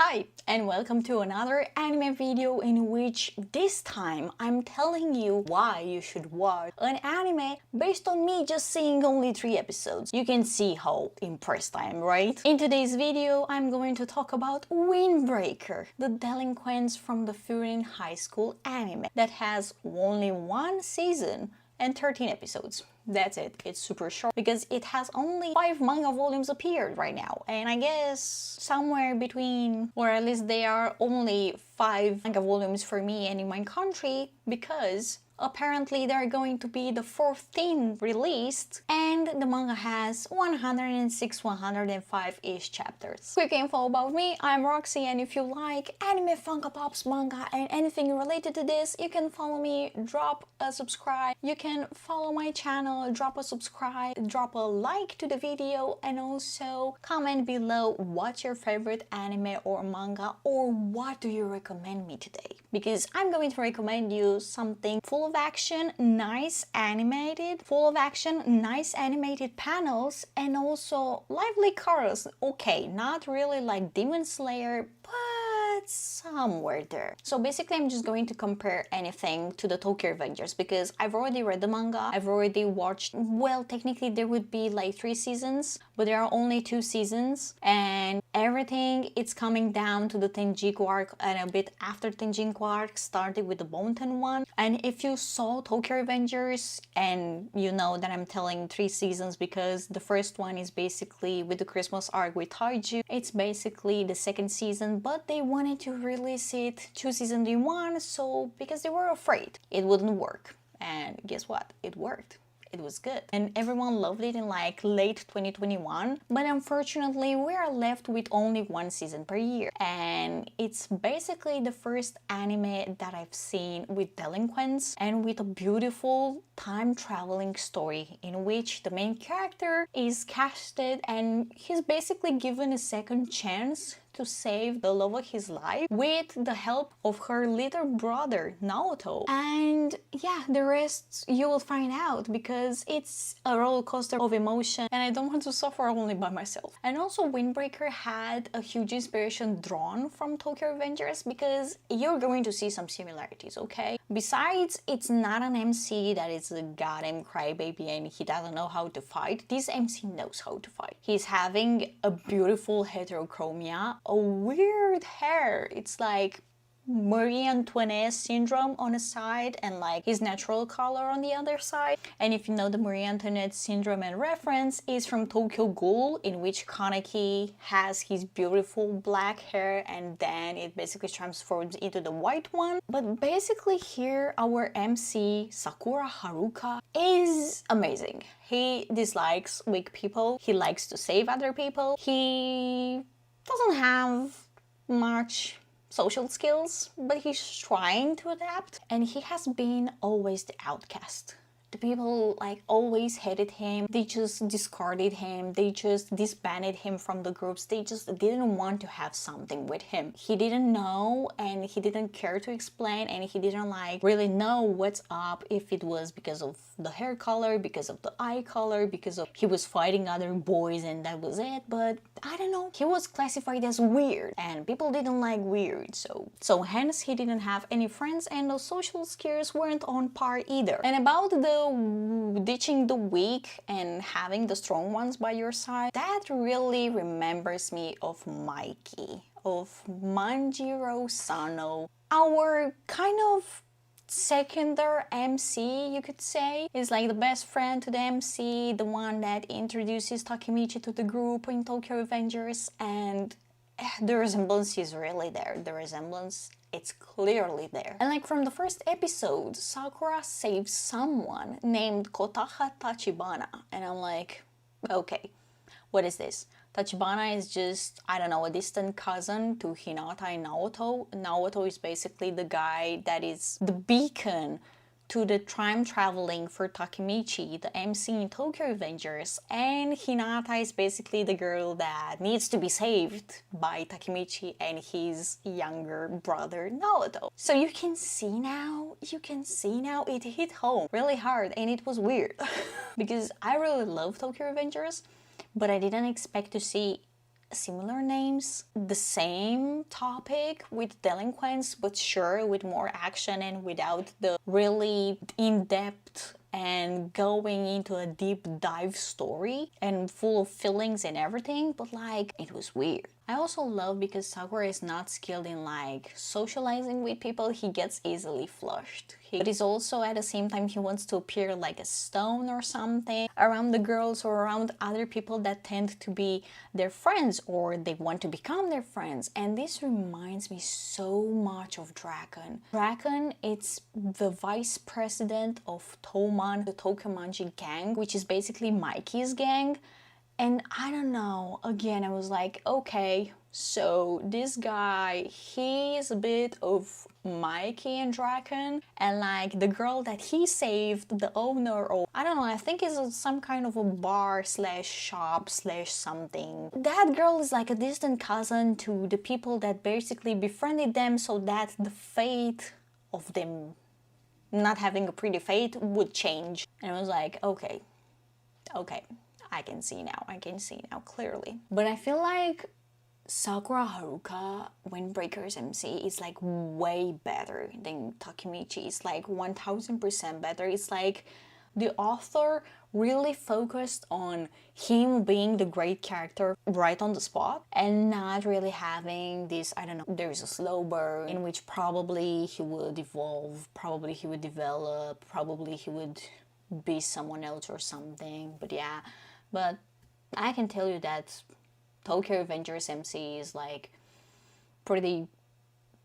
Hi, and welcome to another anime video in which this time I'm telling you why you should watch an anime based on me just seeing only 3 episodes. You can see how impressed I am, right? In today's video, I'm going to talk about Windbreaker, the delinquents from the Furin High School anime that has only 1 season and 13 episodes. That's it. It's super short because it has only 5 manga volumes appeared right now. And I guess somewhere between, or at least they are only 5 manga volumes for me and in my country, because apparently they're going to be the 14th released, and the manga has 106, 105-ish chapters. Quick info about me, I'm Roxy, and if you like anime, Funko Pops, manga, and anything related to this, you can follow me, drop a subscribe, you can follow my channel, drop a subscribe, drop a like to the video, and also comment below what's your favorite anime or manga, or what do you recommend me today? Because I'm going to recommend you something full of action, nice animated, panels, and also lively colors. Okay, not really like Demon Slayer, but somewhere there. So basically I'm just going to compare anything to the Tokyo Revengers because I've already read the manga, I've already watched, well, technically there would be like 3 seasons, but there are only 2 seasons, and everything it's coming down to the Tenjiku arc and a bit after Tenjiku arc, starting with the Bonten one. And if you saw Tokyo Revengers, and you know that I'm telling 3 seasons because the first one is basically with the Christmas arc with Taiju, it's basically the 2nd season, but they wanted to release it 2 seasons in one, so because they were afraid it wouldn't work, and guess what, it worked. It was good and everyone loved it in like late 2021, but unfortunately we are left with only 1 season per year, and it's basically the first anime that I've seen with delinquents and with a beautiful time traveling story in which the main character is casted and he's basically given a second chance to save the love of his life with the help of her little brother Naoto. And yeah, the rest you will find out because it's a roller coaster of emotion and I don't want to suffer only by myself. And also Windbreaker had a huge inspiration drawn from Tokyo Revengers because you're going to see some similarities, okay? Besides, it's not an MC that is a goddamn crybaby and he doesn't know how to fight. This MC knows how to fight. He's having a beautiful heterochromia, a weird hair. It's like Marie Antoinette syndrome on a side and like his natural color on the other side. And if you know the Marie Antoinette syndrome and reference is from Tokyo Ghoul, in which Kaneki has his beautiful black hair and then it basically transforms into the white one. But basically here our MC Sakura Haruka is amazing. He dislikes weak people, he likes to save other people, he doesn't have much social skills, but he's trying to adapt, and he has been always the outcast. The people like always hated him, they just discarded him, they just disbanded him from the groups, they just didn't want to have something with him. He didn't know and he didn't care to explain, and he didn't like really know what's up, if it was because of the hair color, because of the eye color, because of he was fighting other boys and that was it. But I don't know, he was classified as weird and people didn't like weird, so hence he didn't have any friends and the social skills weren't on par either. And about the ditching the weak and having the strong ones by your side, that really remembers me of Mikey, of Manjiro Sano, our kind of secondary MC, you could say. Is like the best friend to the MC, the one that introduces Takemichi to the group in Tokyo Revengers, and the resemblance is really there. The resemblance, it's clearly there. And like from the first episode, Sakura saves someone named Kotaha Tachibana, and I'm like, okay, what is this? Tachibana is just, I don't know, a distant cousin to Hinata and Naoto. Naoto is basically the guy that is the beacon to the time traveling for Takemichi, the MC in Tokyo Revengers, and Hinata is basically the girl that needs to be saved by Takemichi and his younger brother Naoto. So you can see now, it hit home really hard, and it was weird because I really love Tokyo Revengers, but I didn't expect to see similar names, the same topic with delinquents, but sure, with more action and without the really in-depth and going into a deep dive story and full of feelings and everything, but like, it was weird. I also love because Sakura is not skilled in like socializing with people, he gets easily flushed. But he's also at the same time, he wants to appear like a stone or something around the girls or around other people that tend to be their friends or they want to become their friends. And this reminds me so much of Dragon. Dragon, it's the vice president of Toman, the Tokamanji gang, which is basically Mikey's gang. And I don't know, again, I was like, okay, so this guy, he's a bit of Mikey and Draken, and like the girl that he saved, the owner, or I don't know, I think it's some kind of a bar slash shop slash something. That girl is like a distant cousin to the people that basically befriended them so that the fate of them not having a pretty fate would change. And I was like, okay. I can see now clearly. But I feel like Sakura Haruka Windbreaker's MC is like way better than Takemichi. It's like 1000% better. It's like the author really focused on him being the great character right on the spot and not really having this, I don't know, there's a slow burn in which probably he would evolve, probably he would develop, probably he would be someone else or something. But yeah, but I can tell you that Tokyo Revengers MC is like pretty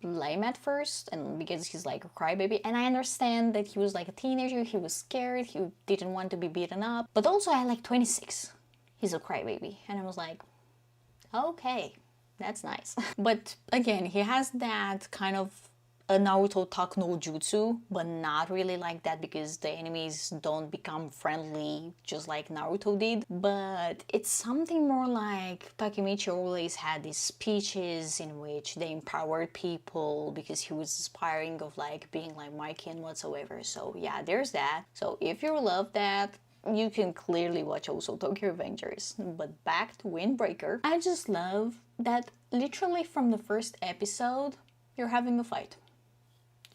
lame at first, and because he's like a crybaby, and I understand that he was like a teenager, he was scared, he didn't want to be beaten up, but also at like 26 he's a crybaby, and I was like, okay, that's nice. But again, he has that kind of a Naruto Tak no Jutsu, but not really like that because the enemies don't become friendly just like Naruto did. But it's something more like Takemichi always had these speeches in which they empowered people because he was aspiring of like being like Mikey and whatsoever. So yeah, there's that. So if you love that, you can clearly watch also Tokyo Revengers. But back to Windbreaker, I just love that literally from the first episode, you're having a fight.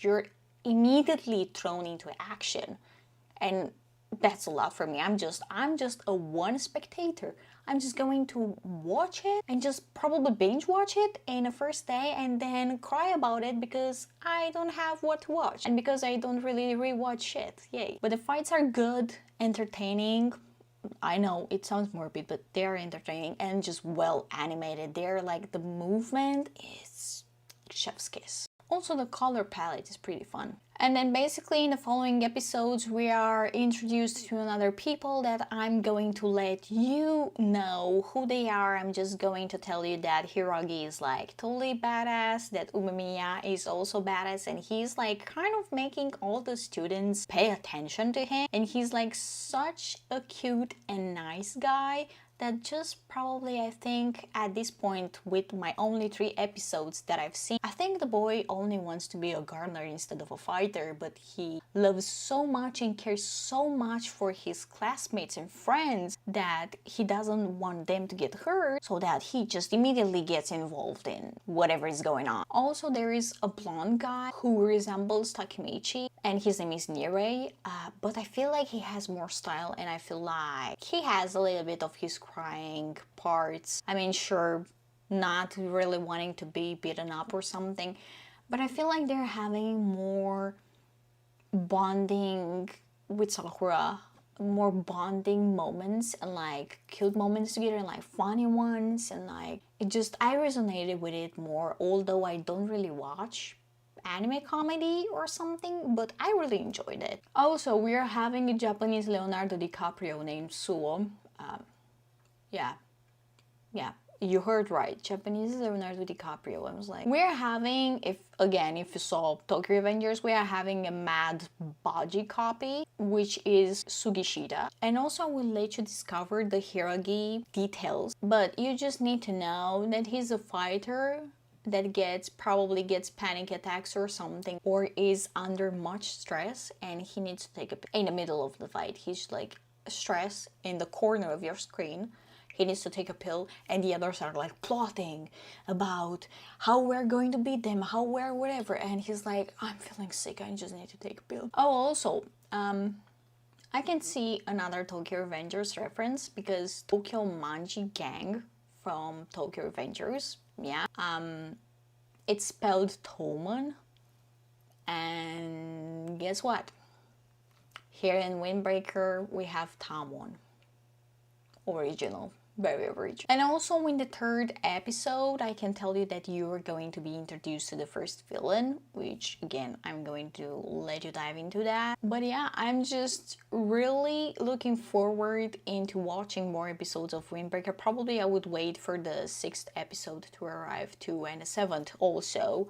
You're immediately thrown into action, and that's a lot for me. I'm just a one spectator. I'm just going to watch it and just probably binge watch it in a first day and then cry about it because I don't have what to watch and because I don't really rewatch shit. Yay. But the fights are good, entertaining. I know it sounds morbid, but they're entertaining and just well animated. They're like, the movement is chef's kiss. Also, the color palette is pretty fun. And then basically in the following episodes we are introduced to another people that I'm going to let you know who they are. I'm just going to tell you that Hirogi is like totally badass, that Umemiya is also badass, and he's like kind of making all the students pay attention to him, and he's like such a cute and nice guy that just probably, I think, at this point, with my only 3 episodes that I've seen, I think the boy only wants to be a gardener instead of a fighter, but he loves so much and cares so much for his classmates and friends that he doesn't want them to get hurt, so that he just immediately gets involved in whatever is going on. Also, there is a blonde guy who resembles Takemichi, and his name is Nirei, but I feel like he has more style, and I feel like he has a little bit of his crying parts. I mean, sure, not really wanting to be beaten up or something, but I feel like they're having more bonding with Sakura, more bonding moments and like cute moments together and like funny ones, and like it just, I resonated with it more, although I don't really watch anime comedy or something, but I really enjoyed it. Also, we are having a Japanese Leonardo DiCaprio named Suo. Yeah, you heard right, Japanese Leonardo DiCaprio. I was like, we're having, if you saw Tokyo Revengers, we are having a mad Baji copy, which is Sugishida. And also I will let you discover the Hirogi details, but you just need to know that he's a fighter that probably gets panic attacks or something, or is under much stress and he needs to take a in the middle of the fight. He's like stress in the corner of your screen. he needs to take a pill, and the others are like plotting about how we're going to beat them, how we're whatever, and he's like, I'm feeling sick, I just need to take a pill. Oh, also, I can see another Tokyo Revengers reference because Tokyo Manji Gang from Tokyo Revengers, yeah, it's spelled Toman, and guess what? Here in Windbreaker we have Tamon. Original. Very original. And also in the third episode, I can tell you that you are going to be introduced to the first villain, which again, I'm going to let you dive into that. But yeah, I'm just really looking forward into watching more episodes of Windbreaker. Probably I would wait for the 6th episode to arrive too, and the 7th also.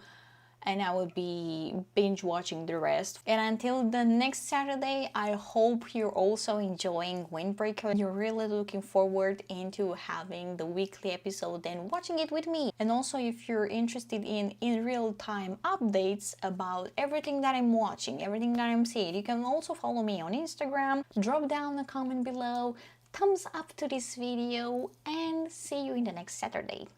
And I will be binge watching the rest. And until the next Saturday, I hope you're also enjoying Windbreaker. You're really looking forward into having the weekly episode and watching it with me. And also if you're interested in real-time updates about everything that I'm watching, everything that I'm seeing, you can also follow me on Instagram. Drop down a comment below, thumbs up to this video, and see you in the next Saturday.